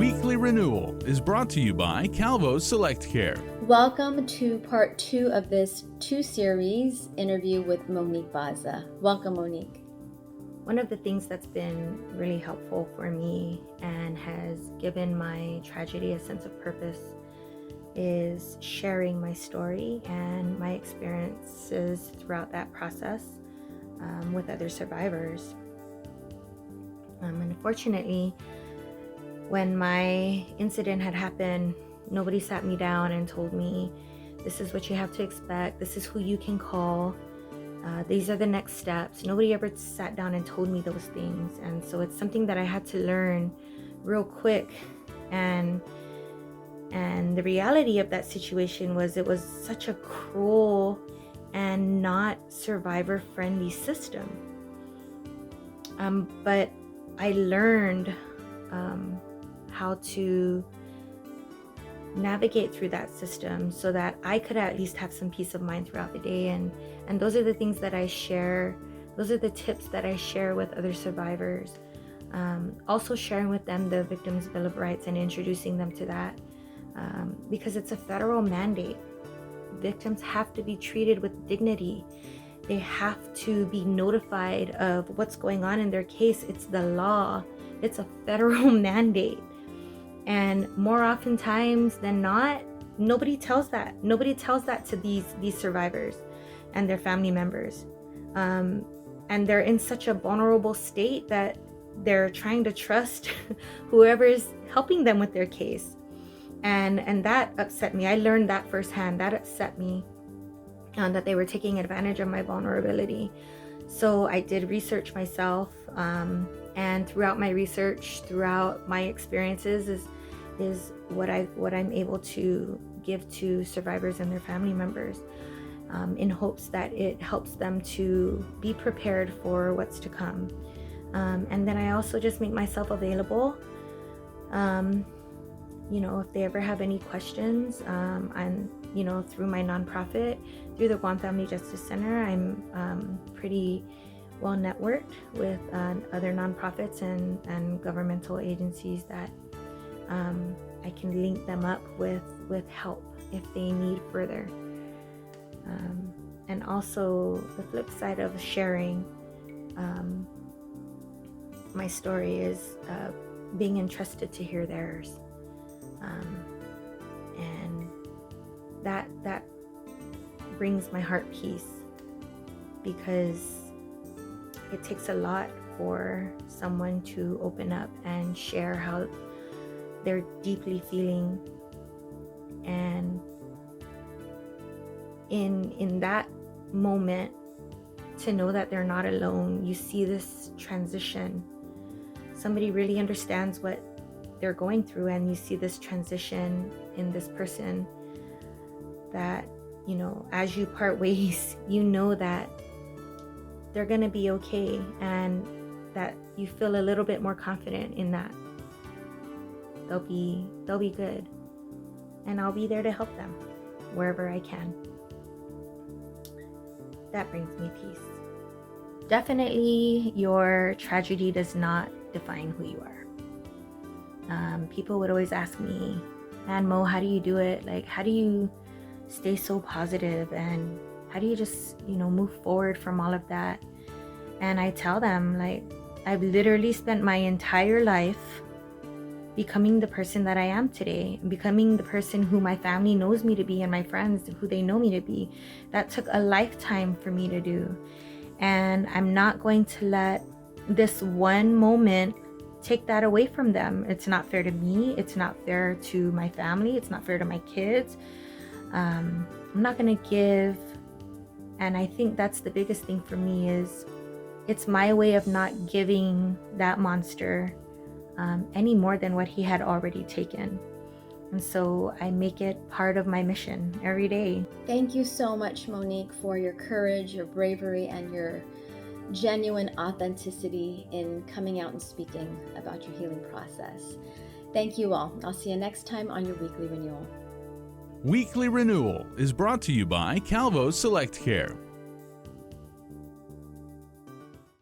Weekly Renewal is brought to you by Calvo Select Care. Welcome to part 2 of this 2-series interview with Monique Baza. Welcome, Monique. One of the things that's been really helpful for me and has given my tragedy a sense of purpose is sharing my story and my experiences throughout that process with other survivors. Unfortunately, when my incident had happened, nobody sat me down and told me, this is what you have to expect, this is who you can call, these are the next steps. Nobody ever sat down and told me those things. And so it's something that I had to learn real quick. And the reality of that situation was it was such a cruel and not survivor-friendly system. But I learned how to navigate through that system so that I could at least have some peace of mind throughout the day. And those are the things that I share. Those are the tips that I share with other survivors. Also sharing with them the Victims' Bill of Rights and introducing them to that because it's a federal mandate. Victims have to be treated with dignity. They have to be notified of what's going on in their case. It's the law. It's a federal mandate. And more oftentimes than not, nobody tells that. Nobody tells that to these survivors and their family members. And they're in such a vulnerable state that they're trying to trust whoever is helping them with their case. And that upset me. I learned that firsthand. That upset me. That they were taking advantage of my vulnerability. So I did research myself, and throughout my research, throughout my experiences is what I'm able to give to survivors and their family members, in hopes that it helps them to be prepared for what's to come. And then I also just make myself available. If they ever have any questions, and through my nonprofit, through the Guam Family Justice Center, I'm pretty well networked with other nonprofits and governmental agencies that I can link them up with help if they need further. And also the flip side of sharing my story is being entrusted to hear theirs. And that brings my heart peace, because it takes a lot for someone to open up and share how they're deeply feeling. And in that moment, to know that they're not alone, you see this transition. Somebody really understands what they're going through, and you see this transition in this person that, as you part ways, that they're gonna be okay, and that you feel a little bit more confident in that they'll be good, and I'll be there to help them wherever I can. That brings me peace. Definitely, your tragedy does not define who you are. People would always ask me, man, Mo, how do you do it? Like, how do you stay so positive, and how do you just, move forward from all of that? And I tell them, like, I've literally spent my entire life becoming the person that I am today, becoming the person who my family knows me to be, and my friends who they know me to be. That took a lifetime for me to do. And I'm not going to let this one moment take that away from them. It's not fair to me. It's not fair to my family. It's not fair to my kids. I'm not going to give. And I think that's the biggest thing for me, is it's my way of not giving that monster any more than what he had already taken. And so I make it part of my mission every day. Thank you so much, Monique, for your courage, your bravery, and your genuine authenticity in coming out and speaking about your healing process. Thank you all. I'll see you next time on your Weekly Renewal. Weekly Renewal is brought to you by Calvo Select Care.